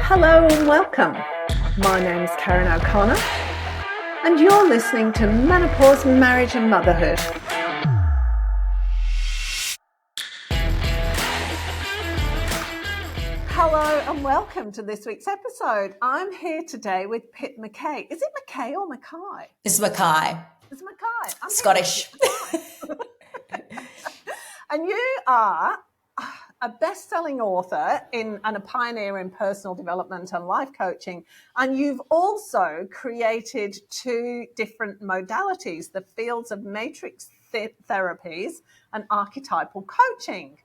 Hello and welcome. My name's Karen O'Connor and you're listening to Menopause, Marriage and Motherhood. Hello and welcome to this week's episode. I'm here today with Pip McKay. Is it McKay or McKay? It's McKay. It's McKay. I'm Scottish. And you are a best-selling author and a pioneer in personal development and life coaching. And you've also created two different modalities, the fields of matrix therapies and archetypal coaching,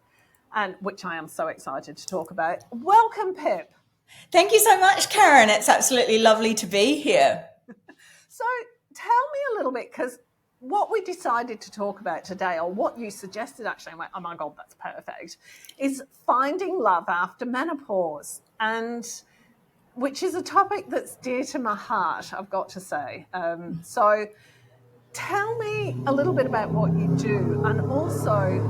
and which I am so excited to talk about. Welcome, Pip. Thank you so much, Karen. It's absolutely lovely to be here. So tell me a little bit, because what we decided to talk about today, or what you suggested actually, I went, oh my God, that's perfect, is finding love after menopause, and which is a topic that's dear to my heart, I've got to say. So tell me a little bit about what you do and also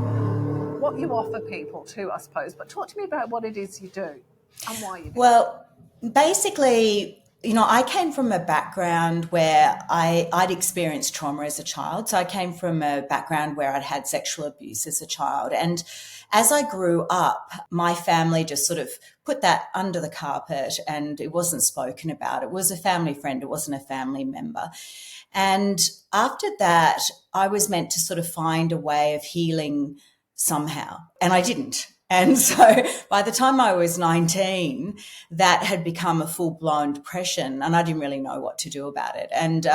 what you offer people too, I suppose. But talk to me about what it is you do and why you do it. Well, basically, I came from a background where I'd experienced trauma as a child. So I came from a background where I'd had sexual abuse as a child. And as I grew up, my family just sort of put that under the carpet and it wasn't spoken about. It was a family friend. It wasn't a family member. And after that, I was meant to sort of find a way of healing somehow. And I didn't. And so by the time I was 19, that had become a full-blown depression and I didn't really know what to do about it. And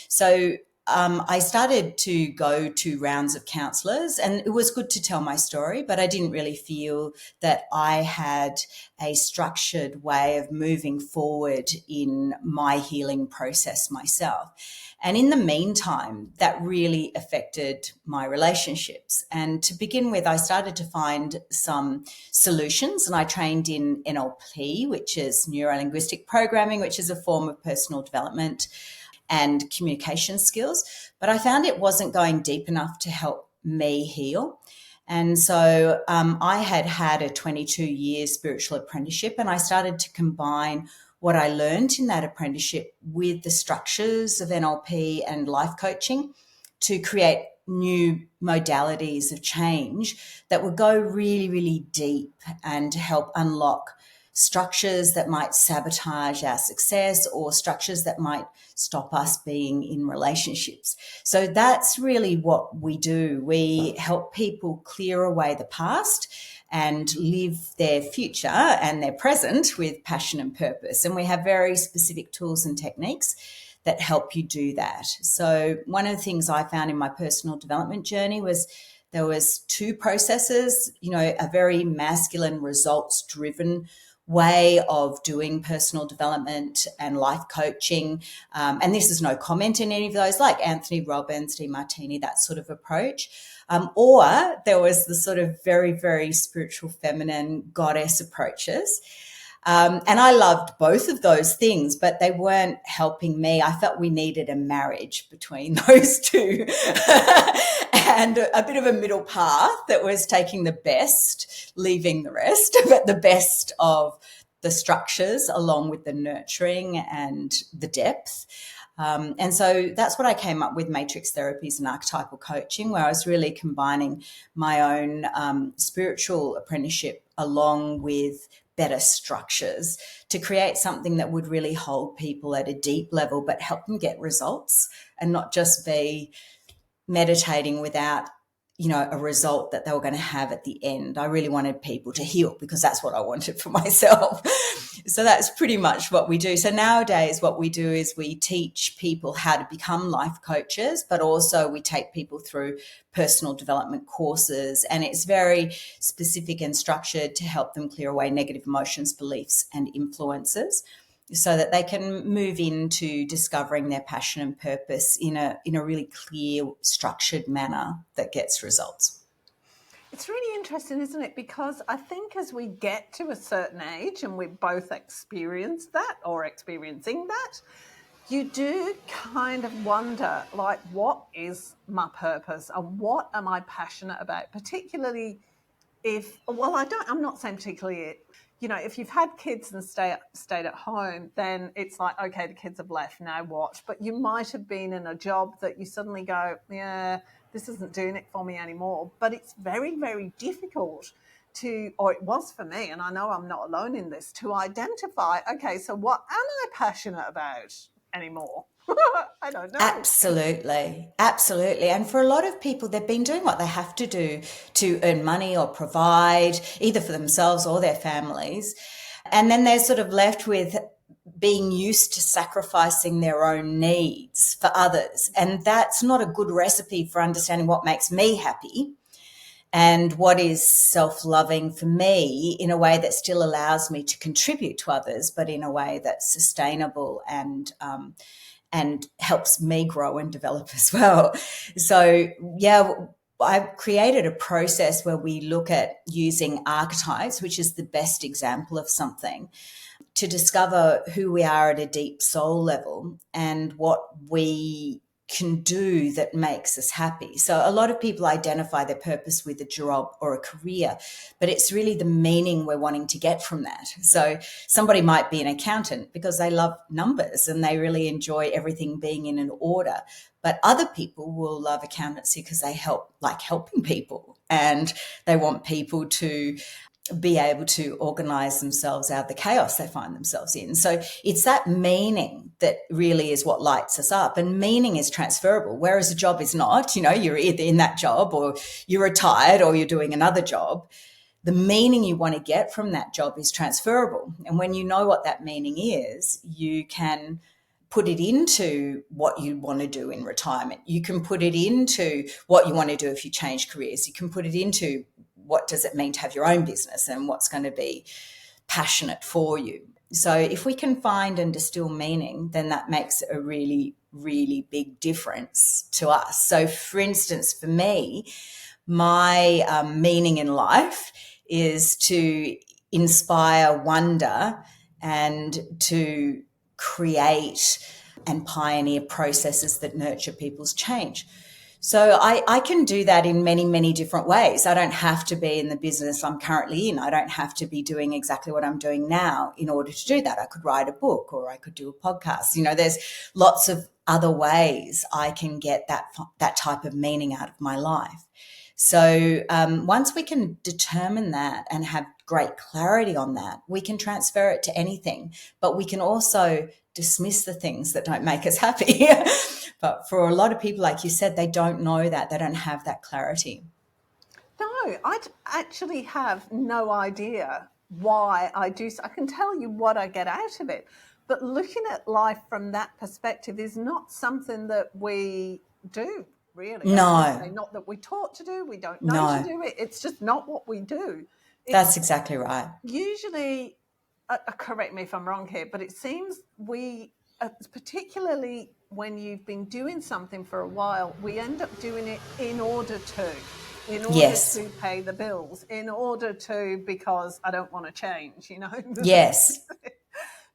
so I started to go to rounds of counsellors, and it was good to tell my story, but I didn't really feel that I had a structured way of moving forward in my healing process myself. And in the meantime, that really affected my relationships. And to begin with, I started to find some solutions, and I trained in NLP, which is neuro-linguistic programming, which is a form of personal development and communication skills. But I found it wasn't going deep enough to help me heal. And so I had a 22-year spiritual apprenticeship, and I started to combine what I learned in that apprenticeship with the structures of NLP and life coaching to create new modalities of change that would go really, really deep and help unlock structures that might sabotage our success or structures that might stop us being in relationships. So that's really what we do. We help people clear away the past and live their future and their present with passion and purpose. And we have very specific tools and techniques that help you do that. So one of the things I found in my personal development journey was there was two processes, a very masculine results-driven way of doing personal development and life coaching. And this is no comment in any of those, like Anthony Robbins, DeMartini, that sort of approach. Or there was the sort of very, very spiritual feminine goddess approaches. And I loved both of those things, but they weren't helping me. I felt we needed a marriage between those two and a bit of a middle path that was taking the best, leaving the rest, but the best of the structures along with the nurturing and the depth. And so that's what I came up with, matrix therapies and archetypal coaching, where I was really combining my own spiritual apprenticeship along with better structures to create something that would really hold people at a deep level, but help them get results and not just be meditating without, a result that they were going to have at the end. I really wanted people to heal because that's what I wanted for myself. So that's pretty much what we do. So nowadays what we do is we teach people how to become life coaches, but also we take people through personal development courses, and it's very specific and structured to help them clear away negative emotions, beliefs and influences so that they can move into discovering their passion and purpose in a really clear, structured manner that gets results. It's really interesting, isn't it? Because I think as we get to a certain age, and we've both experienced that or experiencing that, you do kind of wonder, like, what is my purpose and what am I passionate about, particularly I'm not saying particularly, if you've had kids and stayed at home, then it's like, okay, the kids have left, now what? But you might have been in a job that you suddenly go, yeah, this isn't doing it for me anymore. But it's very, very difficult or it was for me, and I know I'm not alone in this, to identify, okay, so what am I passionate about anymore? I don't know. Absolutely. Absolutely. And for a lot of people, they've been doing what they have to do to earn money or provide either for themselves or their families. And then they're sort of left with being used to sacrificing their own needs for others. And that's not a good recipe for understanding what makes me happy and what is self-loving for me in a way that still allows me to contribute to others, but in a way that's sustainable and helps me grow and develop as well. So, yeah, I've created a process where we look at using archetypes, which is the best example of something, to discover who we are at a deep soul level and what we can do that makes us happy. So a lot of people identify their purpose with a job or a career, but it's really the meaning we're wanting to get from that. So somebody might be an accountant because they love numbers and they really enjoy everything being in an order. But other people will love accountancy because they like helping people, and they want people to be able to organize themselves out of the chaos they find themselves in. So it's that meaning that really is what lights us up, and meaning is transferable, whereas a job is not. You're either in that job or you're retired or you're doing another job. The meaning you want to get from that job is transferable. And when you know what that meaning is, you can put it into what you want to do in retirement. You can put it into what you want to do if you change careers. You can put it into what does it mean to have your own business and what's going to be passionate for you. So if we can find and distill meaning, then that makes a really, really big difference to us. So for instance, for me, my meaning in life is to inspire wonder and to create and pioneer processes that nurture people's change. So I can do that in many, many different ways. I don't have to be in the business I'm currently in. I don't have to be doing exactly what I'm doing now in order to do that. I could write a book or I could do a podcast. There's lots of other ways I can get that type of meaning out of my life. So once we can determine that and have great clarity on that, we can transfer it to anything, but we can also dismiss the things that don't make us happy. But for a lot of people, like you said, they don't know that. They don't have that clarity. No, I actually have no idea why I do. I can tell you what I get out of it, but looking at life from that perspective is not something that we do, really. No. Not that we taught to do. We don't know to do it. It's just not what we do. That's exactly right. Usually, correct me if I'm wrong here, but it seems particularly when you've been doing something for a while, we end up doing it in order to pay the bills, in order to, because I don't want to change, Yes.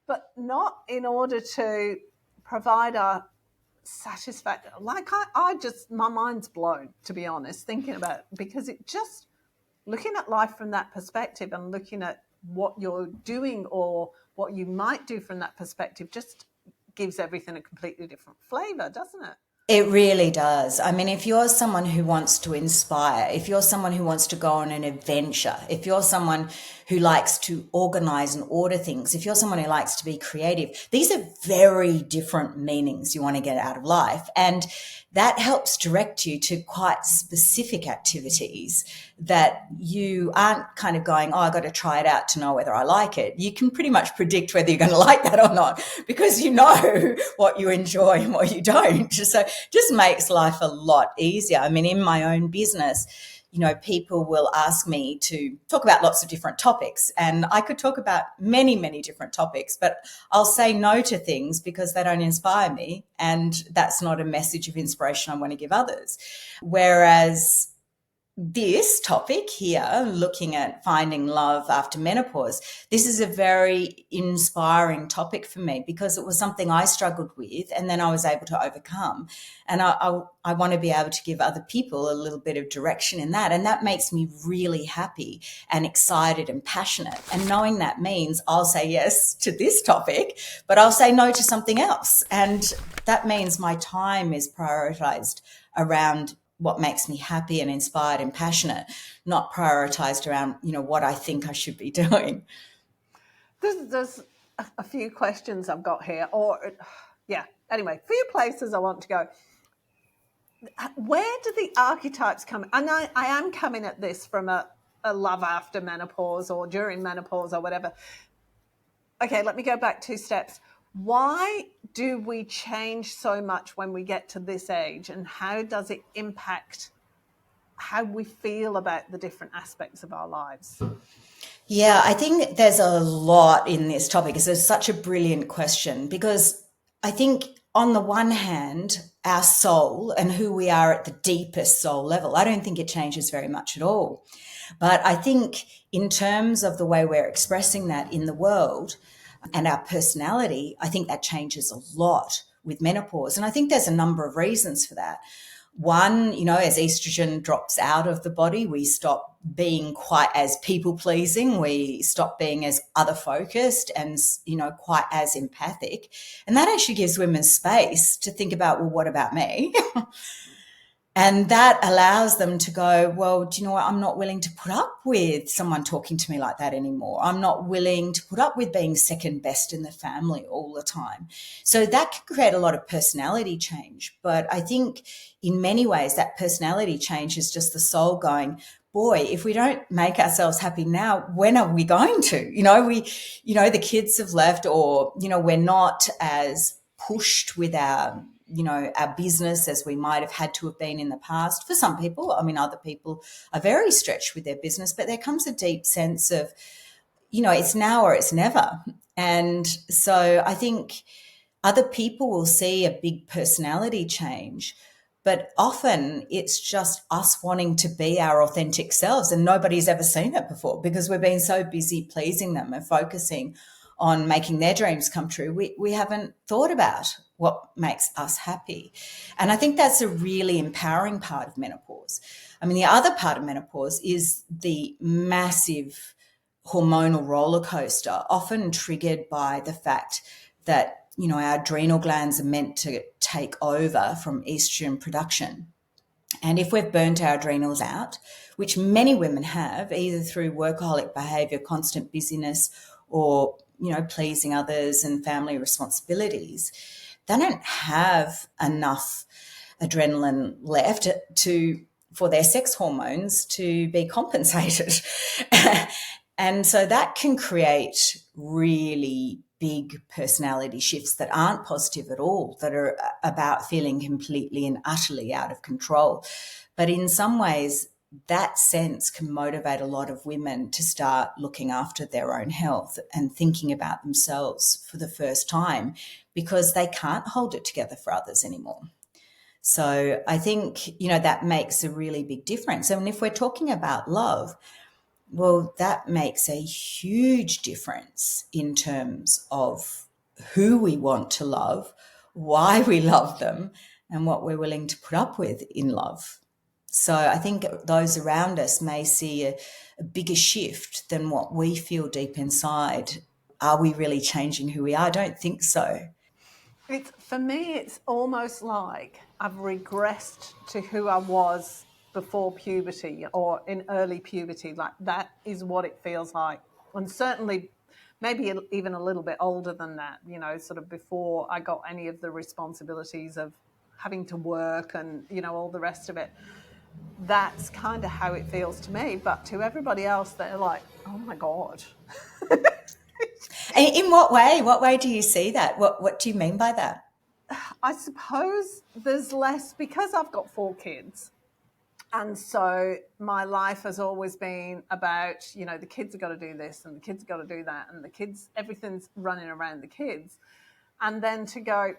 But not in order to provide a satisfaction. Like my mind's blown, to be honest, thinking about it, because it just, looking at life from that perspective and looking at what you're doing or what you might do from that perspective just gives everything a completely different flavour, doesn't it? It really does. I mean, if you're someone who wants to inspire, if you're someone who wants to go on an adventure, if you're someone who likes to organize and order things, if you're someone who likes to be creative, these are very different meanings you want to get out of life. And that helps direct you to quite specific activities that you aren't kind of going, oh, I've got to try it out to know whether I like it. You can pretty much predict whether you're going to like that or not because you know what you enjoy and what you don't. So it just makes life a lot easier. I mean, in my own business, people will ask me to talk about lots of different topics, and I could talk about many, many different topics, but I'll say no to things because they don't inspire me, and that's not a message of inspiration I want to give others. Whereas this topic here, looking at finding love after menopause, this is a very inspiring topic for me because it was something I struggled with and then I was able to overcome. And I want to be able to give other people a little bit of direction in that. And that makes me really happy and excited and passionate. And knowing that means I'll say yes to this topic, but I'll say no to something else. And that means my time is prioritized around what makes me happy and inspired and passionate, not prioritized around, what I think I should be doing. There's a few questions I've got here, anyway, few places I want to go. Where do the archetypes come? And I am coming at this from a love after menopause or during menopause or whatever. Okay, let me go back 2 steps. Why do we change so much when we get to this age, and how does it impact how we feel about the different aspects of our lives? Yeah, I think there's a lot in this topic. It's such a brilliant question because I think on the one hand, our soul and who we are at the deepest soul level, I don't think it changes very much at all. But I think in terms of the way we're expressing that in the world and our personality, I think that changes a lot with menopause. And I think there's a number of reasons for that. One, as estrogen drops out of the body, we stop being quite as people pleasing. We stop being as other focused and, quite as empathic. And that actually gives women space to think about, well, what about me? And that allows them to go, well, do you know what? I'm not willing to put up with someone talking to me like that anymore. I'm not willing to put up with being second best in the family all the time. So that can create a lot of personality change. But I think in many ways that personality change is just the soul going, boy, if we don't make ourselves happy now, when are we going to? The kids have left, or, we're not as pushed with our business as we might have had to have been in the past. For some people, other people are very stretched with their business, but there comes a deep sense of, it's now or it's never. And so I think other people will see a big personality change, but often it's just us wanting to be our authentic selves, and nobody's ever seen it before because we've been so busy pleasing them and focusing on making their dreams come true. We haven't thought about what makes us happy. And I think that's a really empowering part of menopause. The other part of menopause is the massive hormonal roller coaster, often triggered by the fact that, our adrenal glands are meant to take over from estrogen production. And if we've burnt our adrenals out, which many women have, either through workaholic behavior, constant busyness, or, pleasing others and family responsibilities, they don't have enough adrenaline left for their sex hormones to be compensated. And so that can create really big personality shifts that aren't positive at all, that are about feeling completely and utterly out of control. But in some ways, that sense can motivate a lot of women to start looking after their own health and thinking about themselves for the first time, because they can't hold it together for others anymore. So I think, that makes a really big difference. And if we're talking about love, well, that makes a huge difference in terms of who we want to love, why we love them, and what we're willing to put up with in love. So I think those around us may see a bigger shift than what we feel deep inside. Are we really changing who we are? I don't think so. For me, it's almost like I've regressed to who I was before puberty or in early puberty. Like, that is what it feels like. And certainly maybe even a little bit older than that, sort of before I got any of the responsibilities of having to work and, all the rest of it. That's kind of how it feels to me. But to everybody else, they're like, oh my God. And in what way? What way do you see that? What do you mean by that? I suppose there's less, because I've got 4 kids. And so my life has always been about, the kids have got to do this and the kids have got to do that. And the kids, everything's running around the kids. And then to go,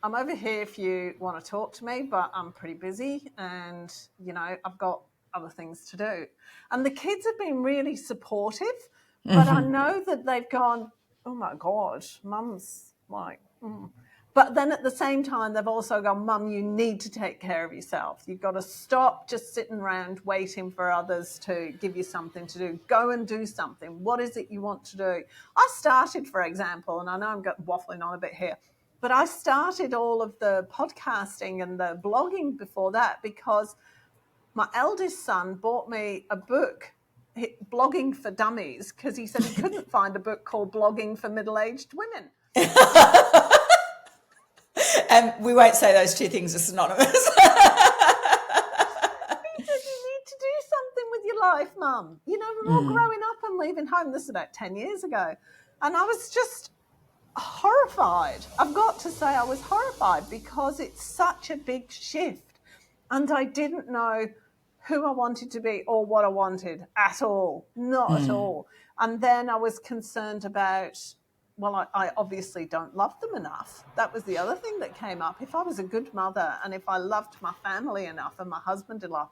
I'm over here if you want to talk to me, but I'm pretty busy. And, I've got other things to do. And the kids have been really supportive, but I know that they've gone, oh my God, mum's like, But then at the same time, they've also gone, Mum, you need to take care of yourself. You've got to stop just sitting around waiting for others to give you something to do. Go and do something. What is it you want to do? I started, for example, and I know I'm waffling on a bit here, but I started all of the podcasting and the blogging before that because my eldest son bought me a book, Blogging for Dummies, because he said he couldn't find a book called Blogging for Middle-Aged Women. And we won't say those two things are synonymous. He said, you need to do something with your life, Mum. You know, we're all growing up and leaving home. This is about 10 years ago. And I was just horrified. I've got to say I was horrified because it's such a big shift. And I didn't know who I wanted to be or what I wanted at all. Not at all. And then I was concerned about, well, I obviously don't love them enough. That was the other thing that came up. If I was a good mother and if I loved my family enough and my husband enough,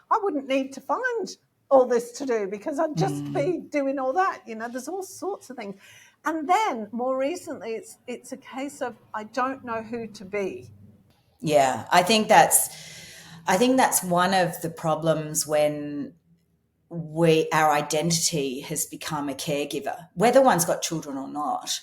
I wouldn't need to find all this to do because I'd just be doing all that. You know, there's all sorts of things. And then more recently, it's a case of I don't know who to be. Yeah, I think that's one of the problems when our identity has become a caregiver, whether one's got children or not,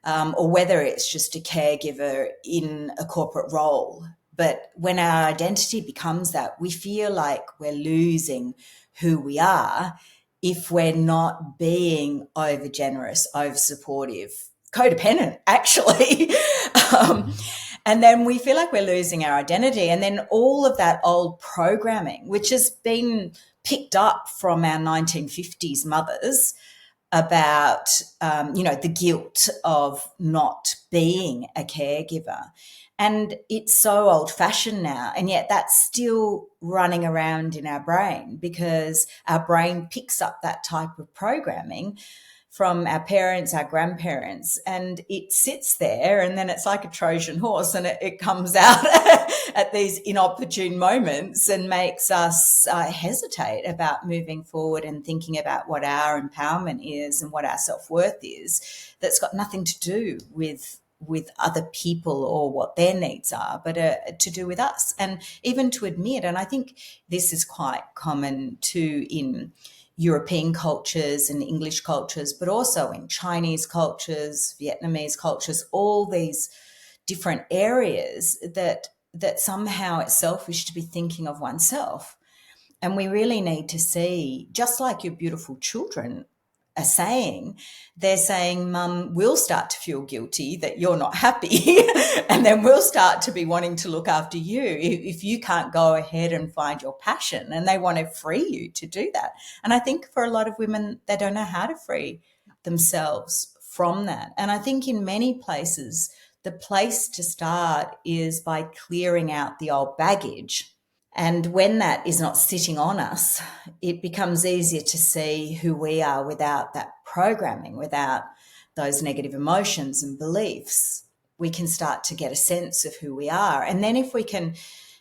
or whether it's just a caregiver in a corporate role. But when our identity becomes that, we feel like we're losing who we are if we're not being over generous, over supportive, codependent, actually. And then we feel like we're losing our identity. And then all of that old programming, which has been picked up from our 1950s mothers about, the guilt of not being a caregiver. And it's so old-fashioned now, and yet that's still running around in our brain because our brain picks up that type of programming from our parents, our grandparents, and it sits there, and then it's like a Trojan horse, and it comes out at these inopportune moments and makes us hesitate about moving forward and thinking about what our empowerment is and what our self-worth is. That's got nothing to do with other people or what their needs are, but to do with us. And even to admit, and I think this is quite common too in European cultures and English cultures, but also in Chinese cultures, Vietnamese cultures, all these different areas that somehow it's selfish to be thinking of oneself. And we really need to see, just like your beautiful children are saying, they're saying, Mum, we'll start to feel guilty that you're not happy and then we'll start to be wanting to look after you if you can't go ahead and find your passion, and they want to free you to do that. And I think for a lot of women, they don't know how to free themselves from that. And I think in many places, the place to start is by clearing out the old baggage. And when that is not sitting on us, it becomes easier to see who we are without that programming, without those negative emotions and beliefs. We can start to get a sense of who we are. And then if we can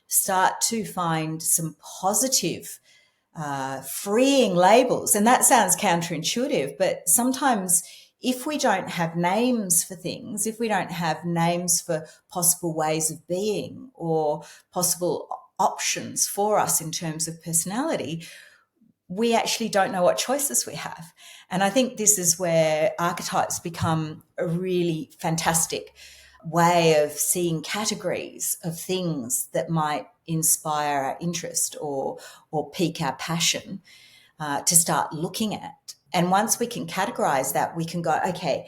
start to find some positive, freeing labels, and that sounds counterintuitive, but sometimes if we don't have names for things, if we don't have names for possible ways of being or possible options for us in terms of personality, we actually don't know what choices we have. And I think this is where archetypes become a really fantastic way of seeing categories of things that might inspire our interest or pique our passion to start looking at. And once we can categorize that, we can go, okay,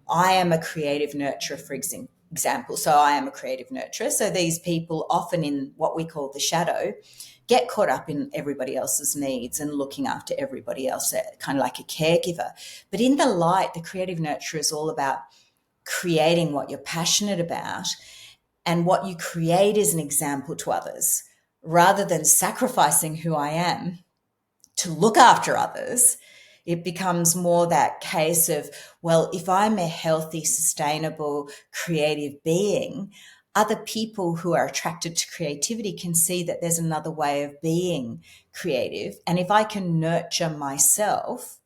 I am a creative nurturer, for example. So I am a creative nurturer. So these people, often in what we call the shadow, get caught up in everybody else's needs and looking after everybody else, kind of like a caregiver. But in the light, the creative nurturer is all about creating what you're passionate about, and what you create is an example to others, rather than sacrificing who I am to look after others. It becomes more that case of, well, if I'm a healthy, sustainable, creative being, other people who are attracted to creativity can see that there's another way of being creative. And if I can nurture myself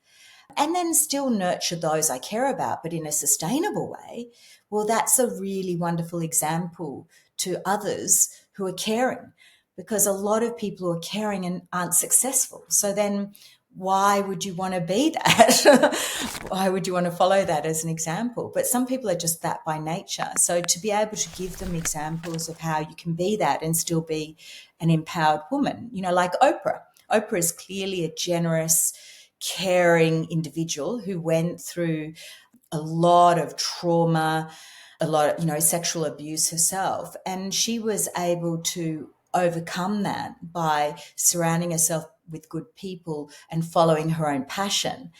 and then still nurture those I care about, but in a sustainable way, well, that's a really wonderful example to others who are caring, because a lot of people who are caring and aren't successful. So then why would you want to be that? Why would you want to follow that as an example? But some people are just that by nature. So to be able to give them examples of how you can be that and still be an empowered woman, like Oprah. Oprah is clearly a generous, caring individual who went through a lot of trauma, a lot of, sexual abuse herself. And she was able to overcome that by surrounding herself with good people and following her own passion.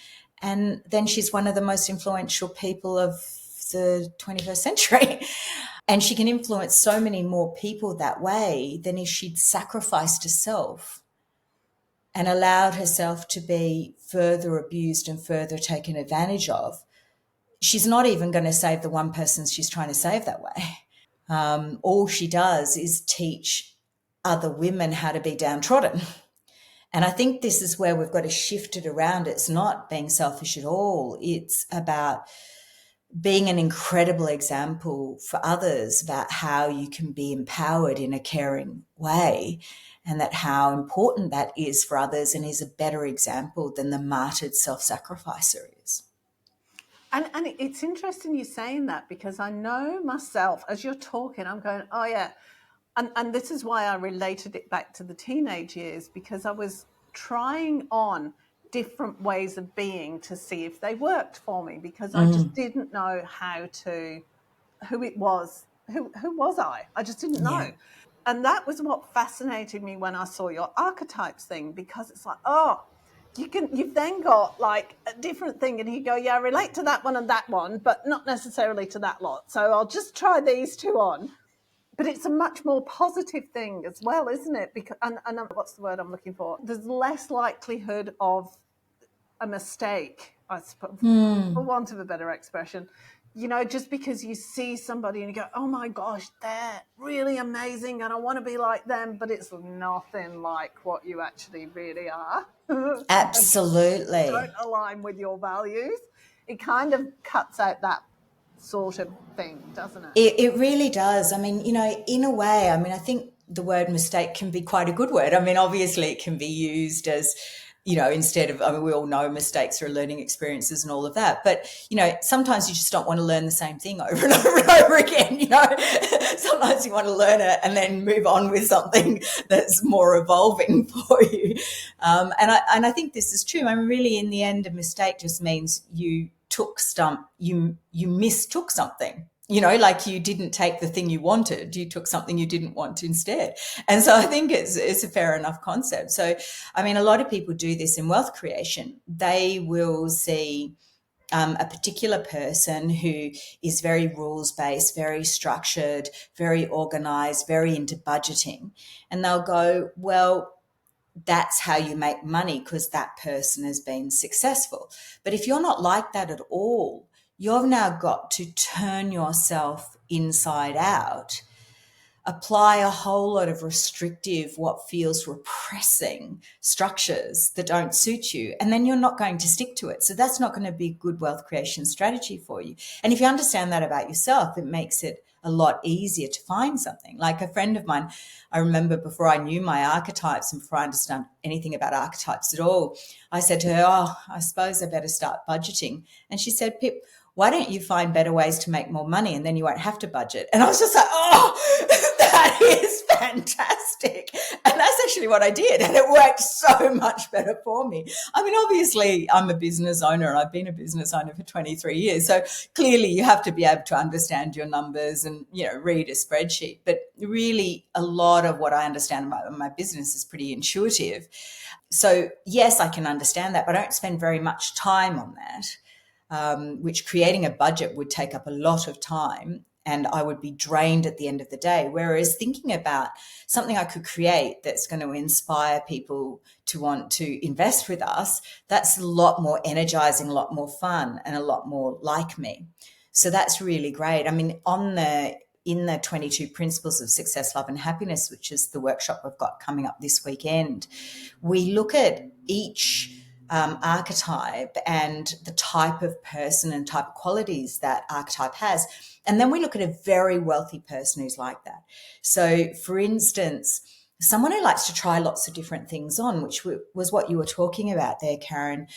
And then she's one of the most influential people of the 21st century. And she can influence so many more people that way than if she'd sacrificed herself and allowed herself to be further abused and further taken advantage of. She's not even going to save the one person she's trying to save that way. All she does is teach other women how to be downtrodden. And I think this is where we've got to shift it around. It's not being selfish at all. It's about being an incredible example for others about how you can be empowered in a caring way, and that how important that is for others and is a better example than the martyred self-sacrificer is. And it's interesting you saying that, because I know myself, as you're talking, I'm going, oh yeah. And this is why I related it back to the teenage years, because I was trying on different ways of being to see if they worked for me, because I just didn't know who it was. Who was I? I just didn't know. Yeah. And that was what fascinated me when I saw your archetypes thing, because it's like, oh, you've then got like a different thing, and you go, yeah, I relate to that one and that one, but not necessarily to that lot. So I'll just try these two on. But it's a much more positive thing as well, isn't it? Because and what's the word I'm looking for? There's less likelihood of a mistake, I suppose, for want of a better expression. Just because you see somebody and you go, oh my gosh, they're really amazing and I want to be like them, but it's nothing like what you actually really are. Absolutely. Don't align with your values. It kind of cuts out that sort of thing, doesn't it? It really does. I mean, in a way, I think the word mistake can be quite a good word. Obviously it can be used as, instead of, we all know mistakes are learning experiences and all of that. But, sometimes you just don't want to learn the same thing over and over and over again. Sometimes you want to learn it and then move on with something that's more evolving for you. And I think this is true. Really, in the end, a mistake just means you mistook something, like you didn't take the thing you wanted, you took something you didn't want instead. And so I think it's a fair enough concept. So, a lot of people do this in wealth creation. They will see a particular person who is very rules-based, very structured, very organized, very into budgeting. And they'll go, well, that's how you make money because that person has been successful. But if you're not like that at all, you've now got to turn yourself inside out, apply a whole lot of restrictive, what feels repressing structures that don't suit you, and then you're not going to stick to it. So that's not going to be a good wealth creation strategy for you. And if you understand that about yourself, it makes it a lot easier to find something. Like a friend of mine, I remember before I knew my archetypes and before I understood anything about archetypes at all, I said to her, oh, I suppose I better start budgeting. And she said, Pip, why don't you find better ways to make more money and then you won't have to budget? And I was just like, oh, that is fantastic. And that's actually what I did. And it worked so much better for me. Obviously, I'm a business owner and I've been a business owner for 23 years. So clearly you have to be able to understand your numbers and, read a spreadsheet. But really, a lot of what I understand about my business is pretty intuitive. So yes, I can understand that, but I don't spend very much time on that. Which creating a budget would take up a lot of time and I would be drained at the end of the day. Whereas thinking about something I could create that's going to inspire people to want to invest with us, that's a lot more energizing, a lot more fun and a lot more like me. So that's really great. On the in the 22 Principles of Success, Love and Happiness, which is the workshop we've got coming up this weekend, we look at each archetype and the type of person and type of qualities that archetype has. And then we look at a very wealthy person who's like that. So, for instance, someone who likes to try lots of different things on, which was what you were talking about there, Karen.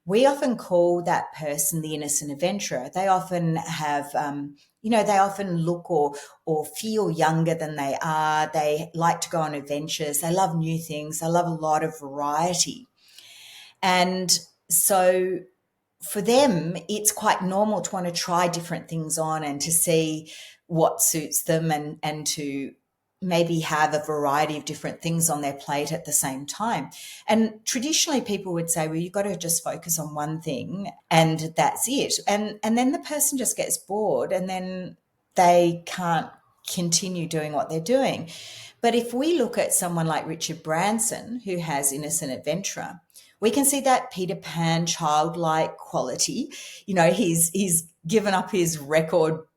We often call that person the innocent adventurer. They often have, they often look or feel younger than they are. They like to go on adventures. They love new things. They love a lot of variety. And so for them, it's quite normal to want to try different things on and to see what suits them and to maybe have a variety of different things on their plate at the same time. And traditionally people would say, well, you've got to just focus on one thing and that's it. And then the person just gets bored and then they can't continue doing what they're doing. But if we look at someone like Richard Branson, who has innocent adventurer, we can see that Peter Pan childlike quality. You know, he's given up his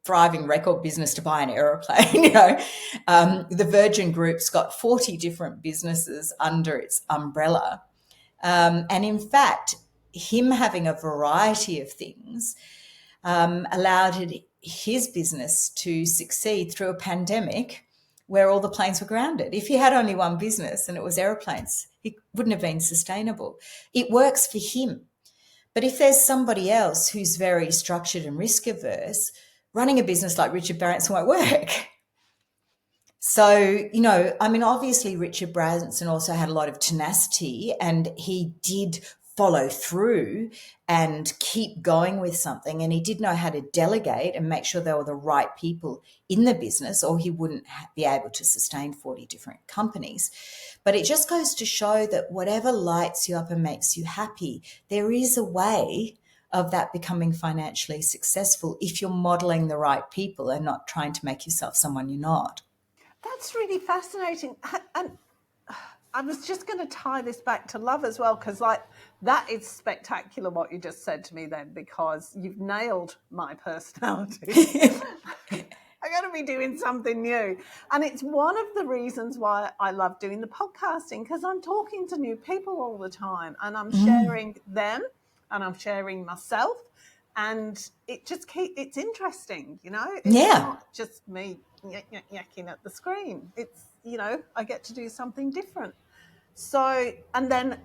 thriving record business to buy an aeroplane. The Virgin Group's got 40 different businesses under its umbrella. And in fact, him having a variety of things allowed his business to succeed through a pandemic where all the planes were grounded. If he had only one business and it was aeroplanes, it wouldn't have been sustainable. It works for him. But if there's somebody else who's very structured and risk averse, running a business like Richard Branson won't work. So, obviously Richard Branson also had a lot of tenacity and he did follow through and keep going with something. And he did know how to delegate and make sure there were the right people in the business, or he wouldn't be able to sustain 40 different companies. But it just goes to show that whatever lights you up and makes you happy, there is a way of that becoming financially successful if you're modeling the right people and not trying to make yourself someone you're not. That's really fascinating. And I was just going to tie this back to love as well, because that is spectacular what you just said to me then, because you've nailed my personality. I got to be doing something new. And it's one of the reasons why I love doing the podcasting, because I'm talking to new people all the time and I'm sharing them and I'm sharing myself. And it just it's interesting, It's not just me yakking at the screen. It's, I get to do something different. So, and then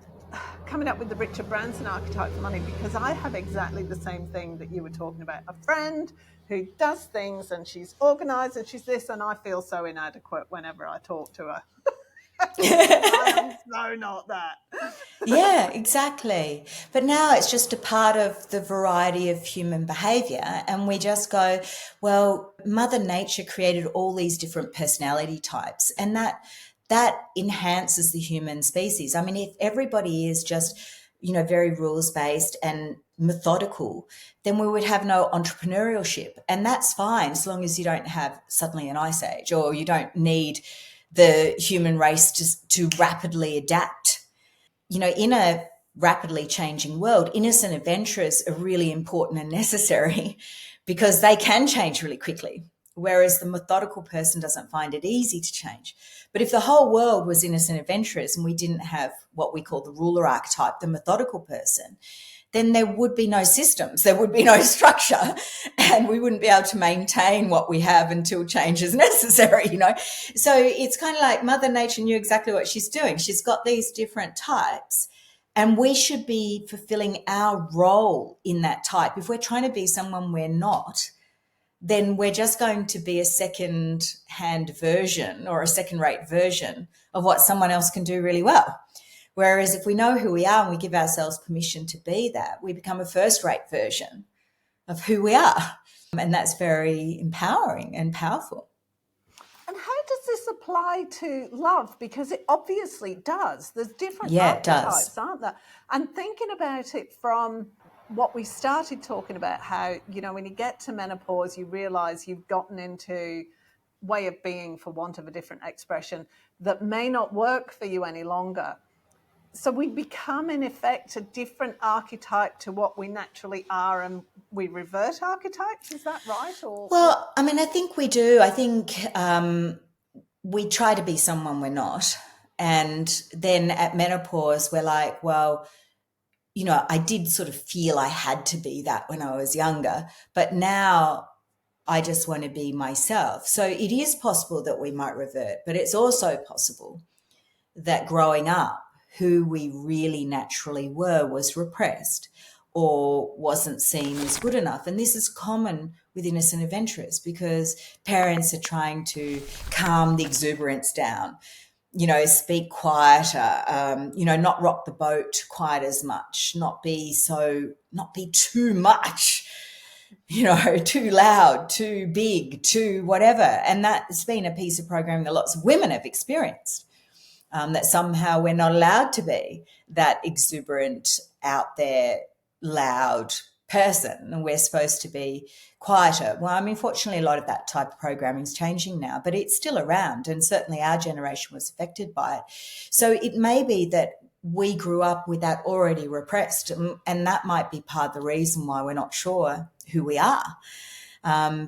coming up with the Richard Branson archetype for money, because I have exactly the same thing that you were talking about. A friend who does things and she's organised and she's this, and I feel so inadequate whenever I talk to her. I am so not that. Yeah, exactly. But now it's just a part of the variety of human behaviour, and we just go, well, Mother Nature created all these different personality types, and that enhances the human species. I mean, if everybody is just, very rules-based and methodical, then we would have no entrepreneurship, and that's fine as long as you don't have suddenly an ice age, or you don't need the human race to rapidly adapt. In a rapidly changing world, innocent adventurers are really important and necessary because they can change really quickly, whereas the methodical person doesn't find it easy to change. But if the whole world was innocent adventurers and we didn't have what we call the ruler archetype, the methodical person, then there would be no systems, there would be no structure, and we wouldn't be able to maintain what we have until change is necessary, So it's kind of like Mother Nature knew exactly what she's doing. She's got these different types, and we should be fulfilling our role in that type. If we're trying to be someone we're not, then we're just going to be a second-hand version or a second-rate version of what someone else can do really well. Whereas if we know who we are and we give ourselves permission to be that, we become a first-rate version of who we are. And that's very empowering and powerful. And how does this apply to love? Because it obviously does. There's different archetypes, aren't there? And thinking about it from what we started talking about, how, when you get to menopause, you realise you've gotten into way of being, for want of a different expression, that may not work for you any longer. So we become, in effect, a different archetype to what we naturally are, and we revert archetypes. Is that right? Or Well, I mean, I think we do. I think we try to be someone we're not. And then at menopause, we're like, well, you know, I did sort of feel I had to be that when I was younger, but now I just want to be myself. So it is possible that we might revert, but it's also possible that growing up, who we really naturally were was repressed or wasn't seen as good enough. And this is common with innocent adventurers because parents are trying to calm the exuberance down, you know, speak quieter, you know, not rock the boat quite as much, not be too much, you know, too loud, too big, too whatever. And that's been a piece of programming that lots of women have experienced. That somehow we're not allowed to be that exuberant, out there, loud person, and we're supposed to be quieter. Well, I mean, fortunately, a lot of that type of programming is changing now, but it's still around, and certainly our generation was affected by it. So it may be that we grew up with that already repressed, and that might be part of the reason why we're not sure who we are.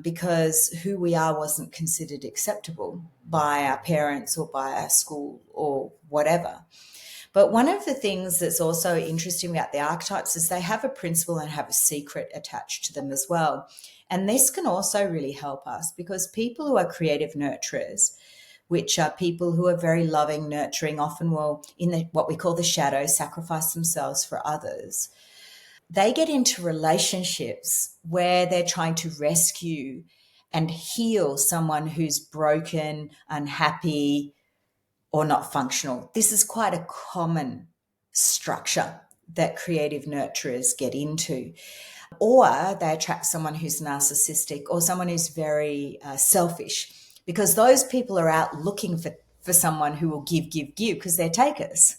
Because who we are wasn't considered acceptable by our parents or by our school or whatever. But one of the things that's also interesting about the archetypes is they have a principle and have a secret attached to them as well. And this can also really help us because people who are creative nurturers, which are people who are very loving, nurturing, often will, in what we call the shadow, sacrifice themselves for others. They get into relationships where they're trying to rescue and heal someone who's broken, unhappy, or not functional. This is quite a common structure that creative nurturers get into. Or they attract someone who's narcissistic or someone who's very selfish, because those people are out looking for someone who will give because they're takers.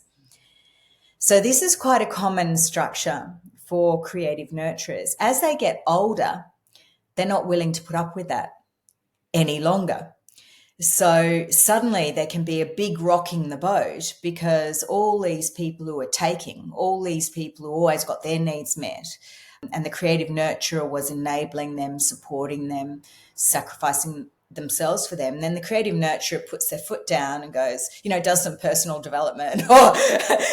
So this is quite a common structure for creative nurturers. As they get older, they're not willing to put up with that any longer. So suddenly there can be a big rocking the boat because all these people who are taking, all these people who always got their needs met, and the creative nurturer was enabling them, supporting them, sacrificing themselves for them. And then the creative nurturer puts their foot down and goes, you know, does some personal development or,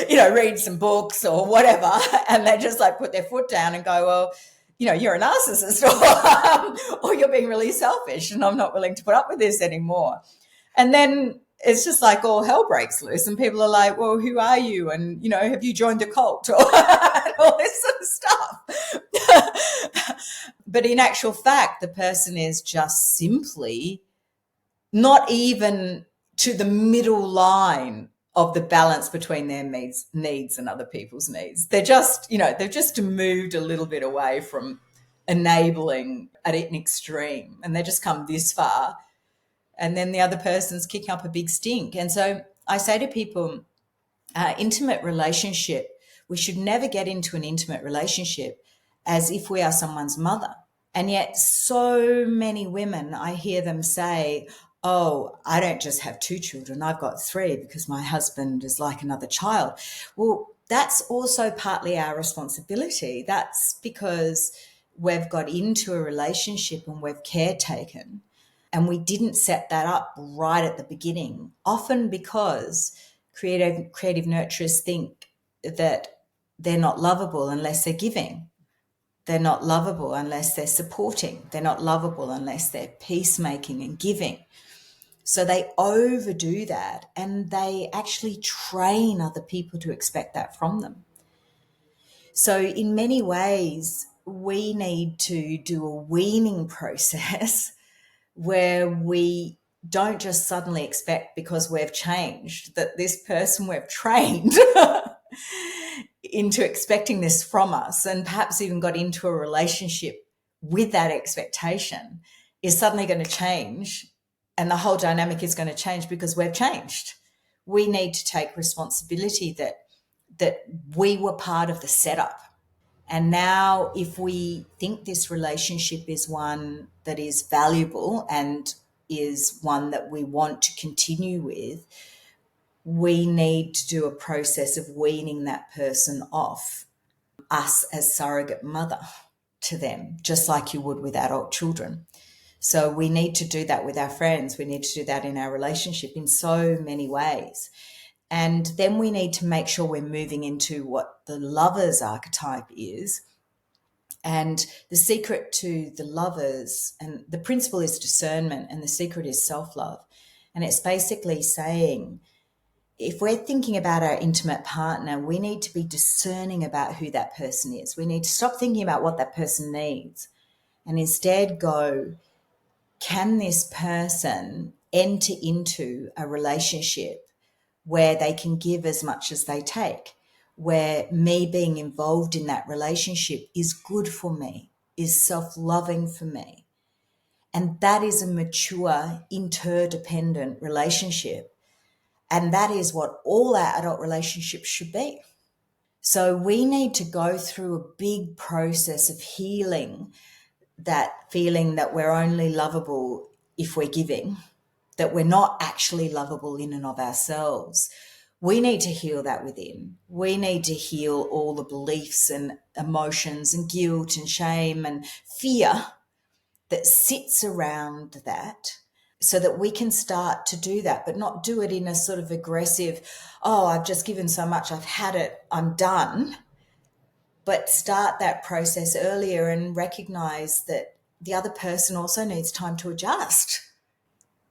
you know, read some books or whatever. And they just like put their foot down and go, well, you know, you're a narcissist or you're being really selfish and I'm not willing to put up with this anymore. And then it's just like all hell breaks loose and people are like, well, who are you? And, you know, have you joined a cult or all this sort of stuff? But in actual fact, the person is just simply not even to the middle line of the balance between their needs and other people's needs. They're just, you know, they've just moved a little bit away from enabling at an extreme and they just come this far. And then the other person's kicking up a big stink. And so I say to people, intimate relationship, we should never get into an intimate relationship as if we are someone's mother. And yet so many women, I hear them say, oh, I don't just have 2 children, I've got 3 because my husband is like another child. Well, that's also partly our responsibility. That's because we've got into a relationship and we've caretaken and we didn't set that up right at the beginning, often because creative nurturers think that they're not lovable unless they're giving. They're not lovable unless they're supporting. They're not lovable unless they're peacemaking and giving. So they overdo that and they actually train other people to expect that from them. So in many ways, we need to do a weaning process where we don't just suddenly expect because we've changed that this person we've trained into expecting this from us and perhaps even got into a relationship with that expectation is suddenly going to change and the whole dynamic is going to change because we've changed. We need to take responsibility that we were part of the setup. And now if we think this relationship is one that is valuable and is one that we want to continue with, we need to do a process of weaning that person off, us as surrogate mother to them, just like you would with adult children. So we need to do that with our friends. We need to do that in our relationship in so many ways. And then we need to make sure we're moving into what the lover's archetype is. And the secret to the lovers, and the principle is discernment, and the secret is self-love. And it's basically saying, if we're thinking about our intimate partner, we need to be discerning about who that person is. We need to stop thinking about what that person needs and instead go, can this person enter into a relationship where they can give as much as they take, where me being involved in that relationship is good for me, is self-loving for me. And that is a mature, interdependent relationship. And that is what all our adult relationships should be. So we need to go through a big process of healing that feeling that we're only lovable if we're giving, that we're not actually lovable in and of ourselves. We need to heal that within. We need to heal all the beliefs and emotions and guilt and shame and fear that sits around that, so that we can start to do that, but not do it in a sort of aggressive, oh, I've just given so much, I've had it, I'm done. But start that process earlier and recognize that the other person also needs time to adjust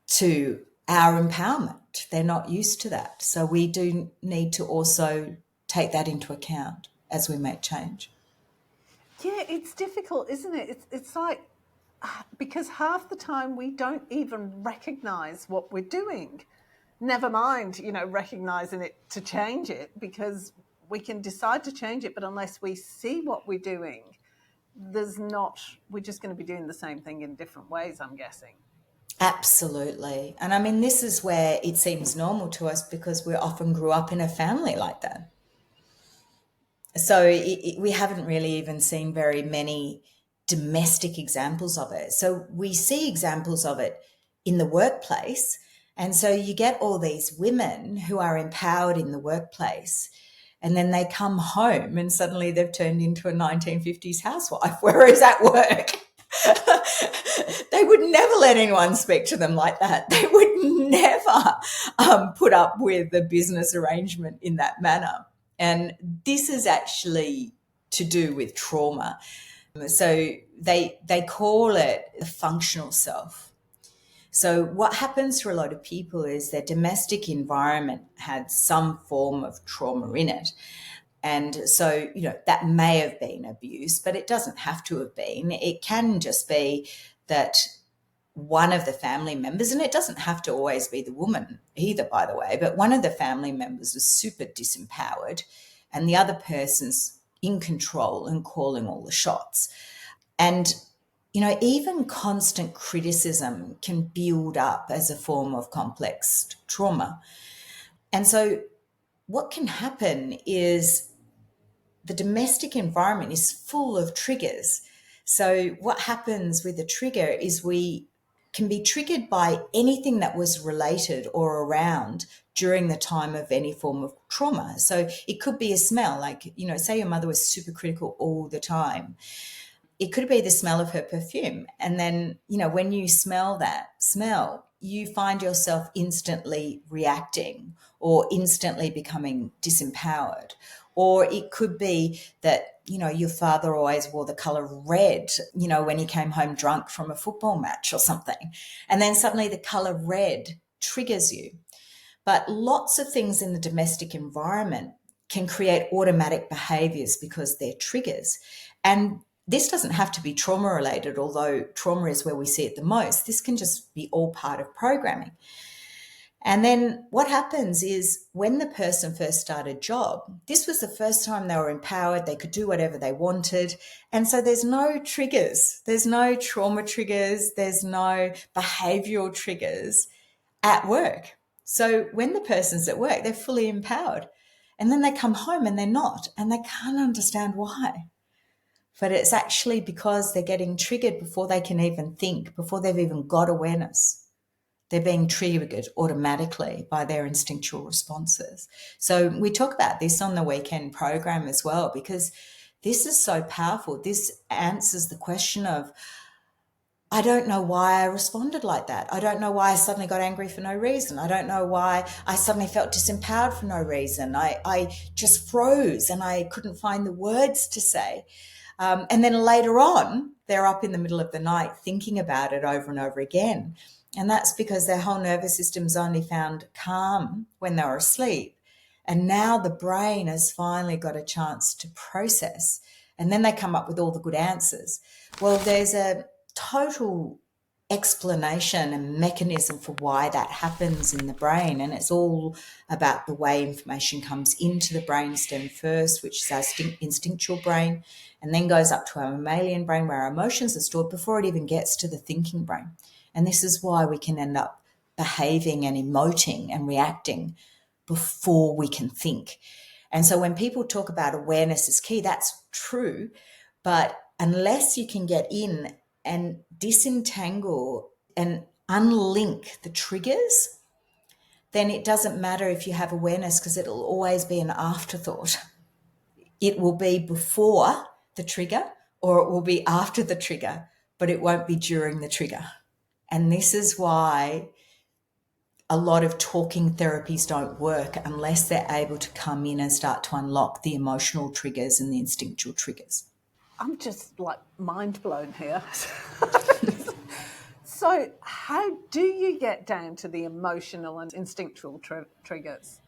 to our empowerment. They're not used to that. So we do need to also take that into account as we make change. Yeah, it's difficult, isn't it? It's like, because half the time we don't even recognize what we're doing. Never mind, recognizing it to change it, because we can decide to change it, but unless we see what we're doing, we're just going to be doing the same thing in different ways, I'm guessing. Absolutely. And I mean, this is where it seems normal to us because we often grew up in a family like that. So we haven't really even seen very many domestic examples of it. So we see examples of it in the workplace. And so you get all these women who are empowered in the workplace, and then they come home and suddenly they've turned into a 1950s housewife, whereas at work, they would never let anyone speak to them like that. They would never put up with a business arrangement in that manner. And this is actually to do with trauma. So they call it the functional self. So what happens for a lot of people is their domestic environment had some form of trauma in it. And so, that may have been abuse, but it doesn't have to have been. It can just be that one of the family members, and it doesn't have to always be the woman either, by the way, but one of the family members is super disempowered and the other person's in control and calling all the shots. And, even constant criticism can build up as a form of complex trauma. And so what can happen is the domestic environment is full of triggers. So what happens with a trigger is we can be triggered by anything that was related or around during the time of any form of trauma. So it could be a smell, like, say your mother was super critical all the time. It could be the smell of her perfume. And then, when you smell that smell, you find yourself instantly reacting or instantly becoming disempowered. Or it could be that, your father always wore the colour red, when he came home drunk from a football match or something. And then suddenly the colour red triggers you. But lots of things in the domestic environment can create automatic behaviours because they're triggers. And this doesn't have to be trauma related, although trauma is where we see it the most. This can just be all part of programming. And then what happens is when the person first started a job, this was the first time they were empowered, they could do whatever they wanted. And so there's no triggers, there's no trauma triggers, there's no behavioural triggers at work. So when the person's at work, they're fully empowered. And then they come home and they're not, and they can't understand why. But it's actually because they're getting triggered before they can even think, before they've even got awareness. They're being triggered automatically by their instinctual responses. So we talk about this on the weekend program as well, because this is so powerful. This answers the question of, I don't know why I responded like that. I don't know why I suddenly got angry for no reason. I don't know why I suddenly felt disempowered for no reason. I just froze and I couldn't find the words to say. And then later on, they're up in the middle of the night thinking about it over and over again. And that's because their whole nervous system's only found calm when they were asleep. And now the brain has finally got a chance to process. And then they come up with all the good answers. Well, there's a total explanation and mechanism for why that happens in the brain, and it's all about the way information comes into the brainstem first, which is our instinctual brain, and then goes up to our mammalian brain where our emotions are stored before it even gets to the thinking brain. And this is why we can end up behaving and emoting and reacting before we can think. And so when people talk about awareness is key, that's true, but unless you can get in and disentangle and unlink the triggers, then it doesn't matter if you have awareness, because it'll always be an afterthought. It will be before the trigger or it will be after the trigger, but it won't be during the trigger. And this is why a lot of talking therapies don't work unless they're able to come in and start to unlock the emotional triggers and the instinctual triggers. I'm just like mind blown here. So how do you get down to the emotional and instinctual triggers?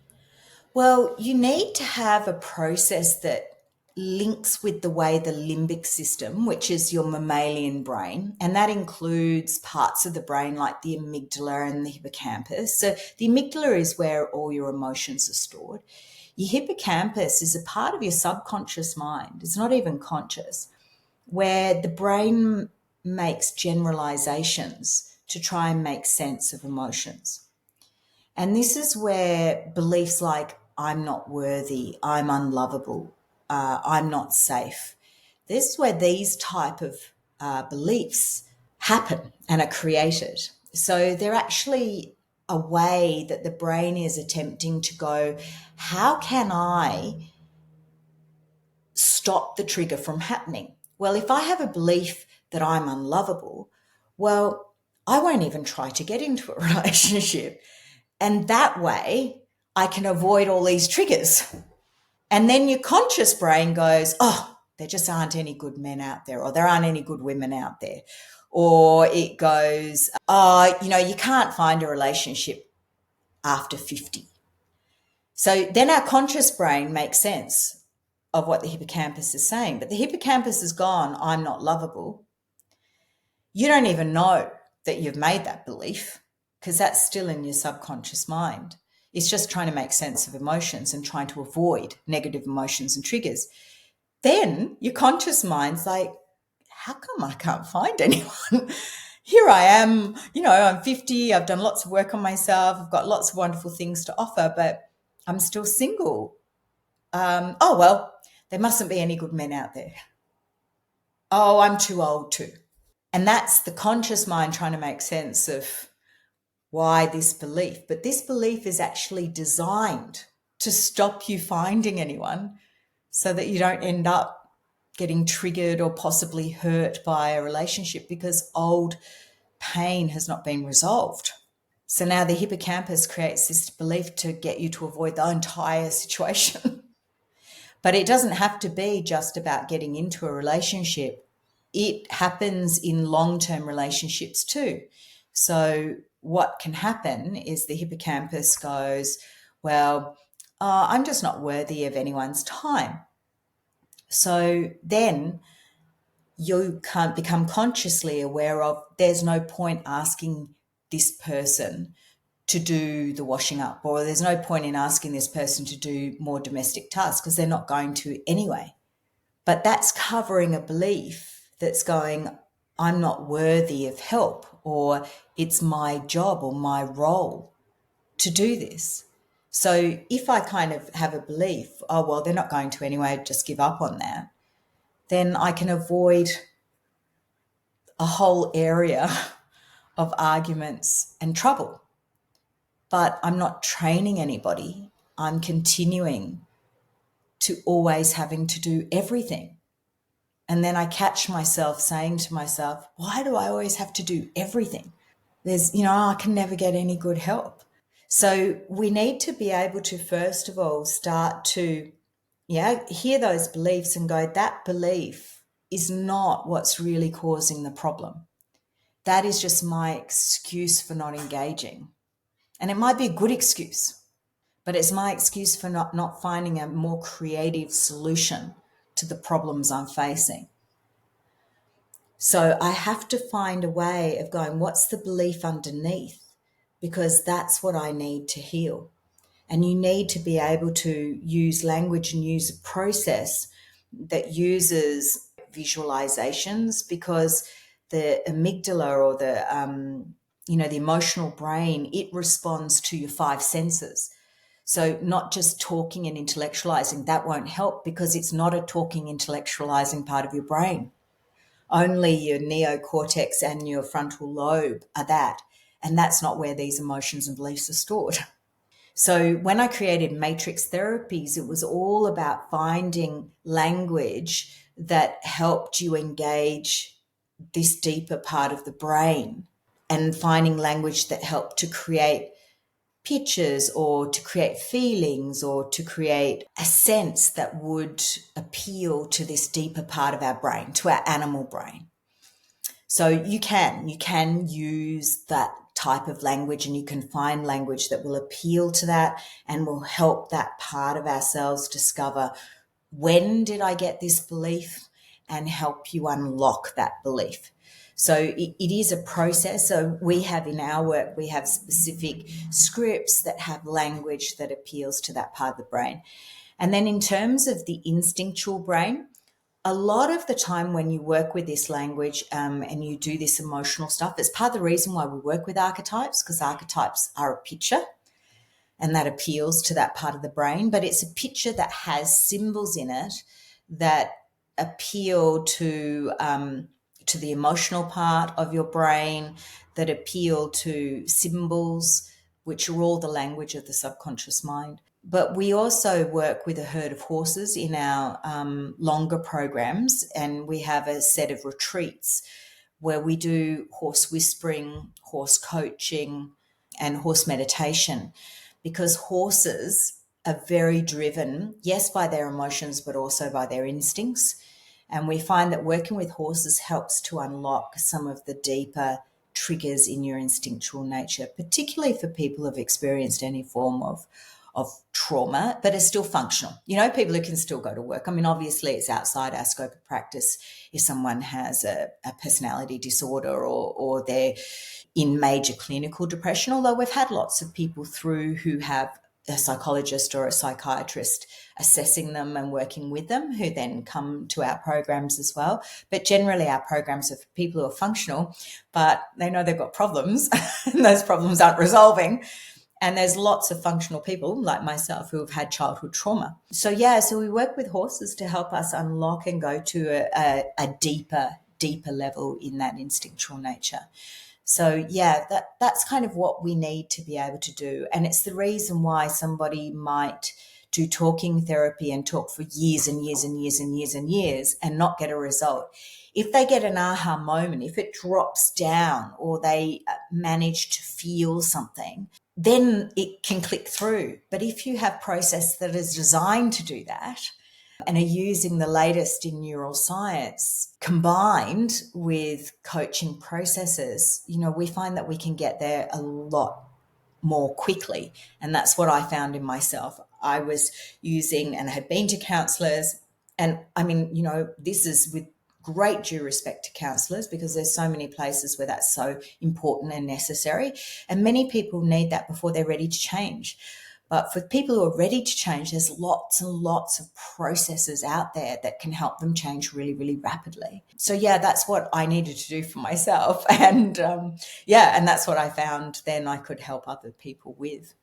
Well, you need to have a process that links with the way the limbic system, which is your mammalian brain, and that includes parts of the brain like the amygdala and the hippocampus. So the amygdala is where all your emotions are stored. Your hippocampus is a part of your subconscious mind. It's not even conscious, where the brain makes generalizations to try and make sense of emotions. And this is where beliefs like I'm not worthy, I'm unlovable, I'm not safe, this is where these type of beliefs happen and are created. So they're actually a way that the brain is attempting to go, how can I stop the trigger from happening? Well, if I have a belief that I'm unlovable, well, I won't even try to get into a relationship. And that way I can avoid all these triggers. And then your conscious brain goes, oh, there just aren't any good men out there, or there aren't any good women out there. Or it goes, oh, you can't find a relationship after 50. So then our conscious brain makes sense of what the hippocampus is saying. But the hippocampus is gone, I'm not lovable. You don't even know that you've made that belief, because that's still in your subconscious mind. It's just trying to make sense of emotions and trying to avoid negative emotions and triggers. Then your conscious mind's like, how come I can't find anyone? Here I am, I'm 50, I've done lots of work on myself, I've got lots of wonderful things to offer, but I'm still single. Oh, well, there mustn't be any good men out there. Oh, I'm too old too. And that's the conscious mind trying to make sense of why this belief. But this belief is actually designed to stop you finding anyone so that you don't end up getting triggered or possibly hurt by a relationship because old pain has not been resolved. So now the hippocampus creates this belief to get you to avoid the entire situation. But it doesn't have to be just about getting into a relationship. It happens in long-term relationships too. So what can happen is the hippocampus goes, well, I'm just not worthy of anyone's time. So then you can't become consciously aware of there's no point asking this person to do the washing up, or there's no point in asking this person to do more domestic tasks because they're not going to anyway. But that's covering a belief that's going, I'm not worthy of help, or it's my job or my role to do this. So if I kind of have a belief, oh, well, they're not going to anyway, just give up on that, then I can avoid a whole area of arguments and trouble. But I'm not training anybody. I'm continuing to always having to do everything. And then I catch myself saying to myself, why do I always have to do everything? I can never get any good help. So we need to be able to, first of all, start to, hear those beliefs and go, that belief is not what's really causing the problem. That is just my excuse for not engaging. And it might be a good excuse, but it's my excuse for not finding a more creative solution to the problems I'm facing. So I have to find a way of going, what's the belief underneath? Because that's what I need to heal. And you need to be able to use language and use a process that uses visualizations, because the amygdala, or the emotional brain, it responds to your five senses. So not just talking and intellectualizing, that won't help, because it's not a talking, intellectualizing part of your brain. Only your neocortex and your frontal lobe are that. And that's not where these emotions and beliefs are stored. So when I created matrix therapies, it was all about finding language that helped you engage this deeper part of the brain, and finding language that helped to create pictures, or to create feelings, or to create a sense that would appeal to this deeper part of our brain, to our animal brain. So you can use that type of language, and you can find language that will appeal to that and will help that part of ourselves discover, when did I get this belief, and help you unlock that belief. So it is a process. So we have, in our work, we have specific scripts that have language that appeals to that part of the brain. And then in terms of the instinctual brain, a lot of the time when you work with this language, and you do this emotional stuff, it's part of the reason why we work with archetypes, because archetypes are a picture, and that appeals to that part of the brain. But it's a picture that has symbols in it that appeal to the emotional part of your brain, that appeal to symbols, which are all the language of the subconscious mind. But we also work with a herd of horses in our longer programs, and we have a set of retreats where we do horse whispering, horse coaching, and horse meditation, because horses are very driven, yes, by their emotions, but also by their instincts. And we find that working with horses helps to unlock some of the deeper triggers in your instinctual nature, particularly for people who've experienced any form of trauma, but are still functional. People who can still go to work. I mean, obviously it's outside our scope of practice if someone has a personality disorder, or they're in major clinical depression, although we've had lots of people through who have a psychologist or a psychiatrist assessing them and working with them, who then come to our programs as well. But generally our programs are for people who are functional, but they know they've got problems and those problems aren't resolving. And there's lots of functional people like myself who have had childhood trauma. So we work with horses to help us unlock and go to a deeper level in that instinctual nature. So that's kind of what we need to be able to do. And it's the reason why somebody might do talking therapy and talk for years and years and years and years and years and not get a result. If they get an aha moment, if it drops down, or they manage to feel something, then it can click through. But if you have process that is designed to do that, and are using the latest in neuroscience combined with coaching processes, we find that we can get there a lot more quickly. And that's what I found in myself. I was using, and had been to counsellors, and I mean, this is with great due respect to counsellors, because there's so many places where that's so important and necessary. And many people need that before they're ready to change. But for people who are ready to change, there's lots and lots of processes out there that can help them change really, really rapidly. So that's what I needed to do for myself. And and that's what I found then I could help other people with.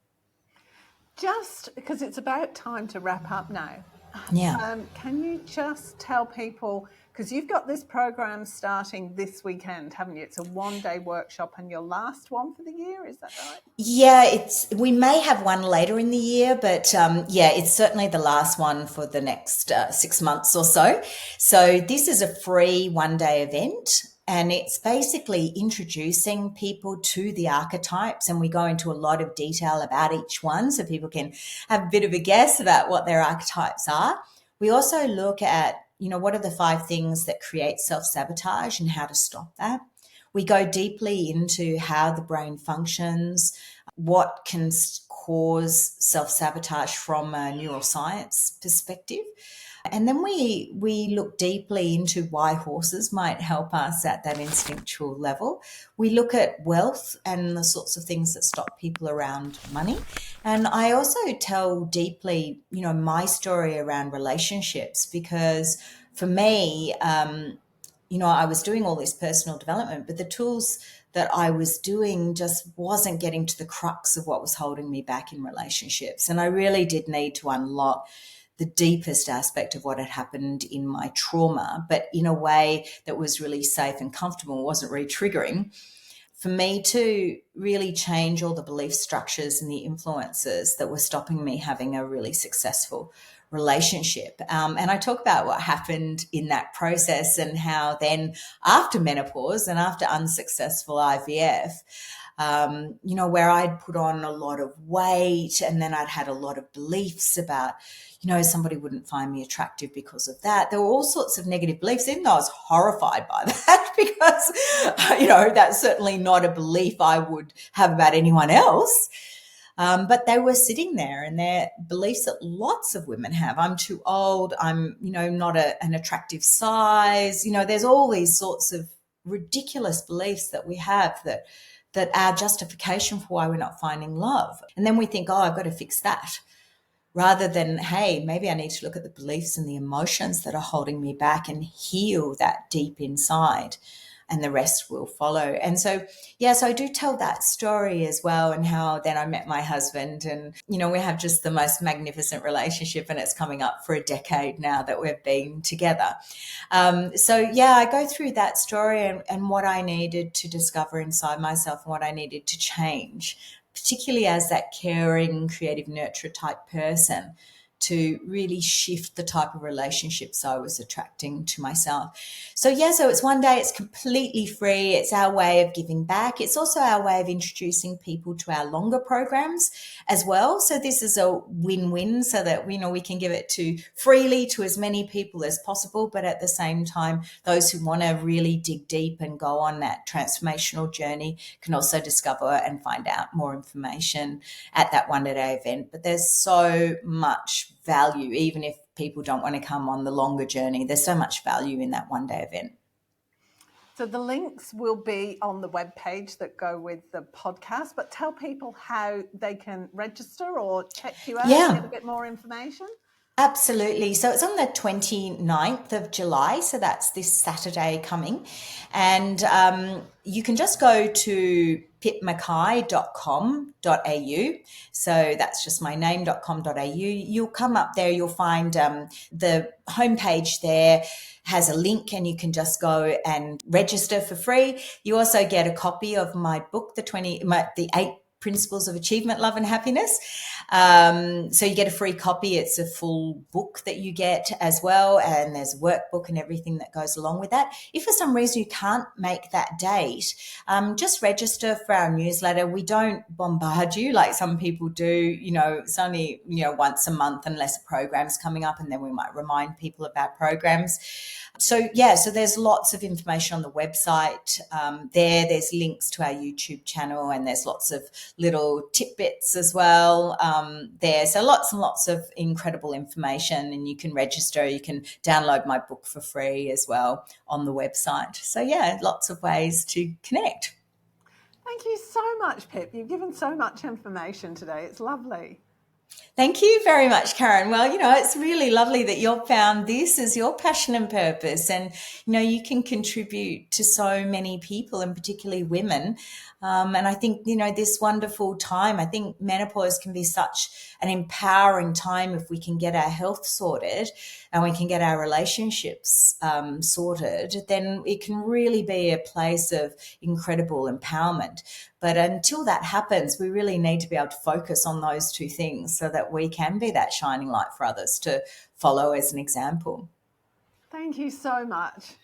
Just because it's about time to wrap up now. Yeah. Can you just tell people, Because you've got this program starting this weekend, haven't you? It's a one-day workshop and your last one for the year, is that right? Yeah, we may have one later in the year, but yeah, it's certainly the last one for the next 6 months or so. So this is a free one-day event, and it's basically introducing people to the archetypes, and we go into a lot of detail about each one so people can have a bit of a guess about what their archetypes are. We also look at, what are the 5 things that create self-sabotage and how to stop that. We go deeply into how the brain functions, what can cause self-sabotage from a neuroscience perspective. And then we look deeply into why horses might help us at that instinctual level. We look at wealth and the sorts of things that stop people around money. And I also tell deeply, my story around relationships, because for me, I was doing all this personal development, but the tools that I was doing just wasn't getting to the crux of what was holding me back in relationships. And I really did need to unlock the deepest aspect of what had happened in my trauma, but in a way that was really safe and comfortable, wasn't really triggering, for me to really change all the belief structures and the influences that were stopping me having a really successful relationship. And I talk about what happened in that process and how then after menopause and after unsuccessful IVF, where I'd put on a lot of weight and then I'd had a lot of beliefs about, somebody wouldn't find me attractive because of that. There were all sorts of negative beliefs, even though I was horrified by that because, that's certainly not a belief I would have about anyone else. But they were sitting there, and they're beliefs that lots of women have. I'm too old. I'm, not an attractive size. There's all these sorts of ridiculous beliefs that we have that are justification for why we're not finding love. And then we think, I've got to fix that. Rather than, hey, maybe I need to look at the beliefs and the emotions that are holding me back and heal that deep inside, and the rest will follow. And so, so I do tell that story as well, and how then I met my husband, and, we have just the most magnificent relationship, and it's coming up for a decade now that we've been together. I go through that story and what I needed to discover inside myself and what I needed to change, particularly as that caring, creative, nurturer type person, to really shift the type of relationships I was attracting to myself. So it's one day, it's completely free. It's our way of giving back. It's also our way of introducing people to our longer programs as well. So this is a win-win, so that, we can give it to freely to as many people as possible. But at the same time, those who want to really dig deep and go on that transformational journey can also discover and find out more information at that one-day event. But there's so much value, even if people don't want to come on the longer journey. There's so much value in that one-day event. So the links will be on the webpage that go with the podcast, but tell people how they can register or check you out and get a bit more information. Absolutely. So it's on the 29th of July. So that's this Saturday coming. And you can just go to pipmckay.com.au. So that's just my name.com.au. You'll come up there. You'll find the homepage there has a link, and you can just go and register for free. You also get a copy of my book, the 8 Principles of Achievement, Love and Happiness. So you get a free copy. It's a full book that you get as well, and there's a workbook and everything that goes along with that. If for some reason you can't make that date, just register for our newsletter. We don't bombard you like some people do. It's only, once a month unless a program's coming up, and then we might remind people about programs. So there's lots of information on the website. There's links to our YouTube channel, and there's lots of little tidbits as well there. So lots and lots of incredible information, and you can register. You can download my book for free as well on the website. So lots of ways to connect. Thank you so much, Pip. You've given so much information today. It's lovely. Thank you very much, Karen. Well, it's really lovely that you've found this as your passion and purpose, and, you can contribute to so many people, and particularly women. And I think, this wonderful time, I think menopause can be such an empowering time if we can get our health sorted and we can get our relationships sorted, then it can really be a place of incredible empowerment. But until that happens, we really need to be able to focus on those two things so that we can be that shining light for others to follow as an example. Thank you so much.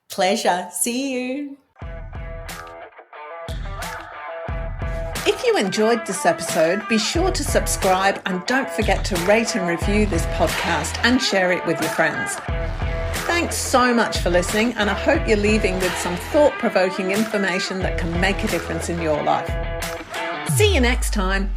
Pleasure. See you. If you enjoyed this episode, be sure to subscribe and don't forget to rate and review this podcast and share it with your friends. Thanks so much for listening, and I hope you're leaving with some thought-provoking information that can make a difference in your life. See you next time.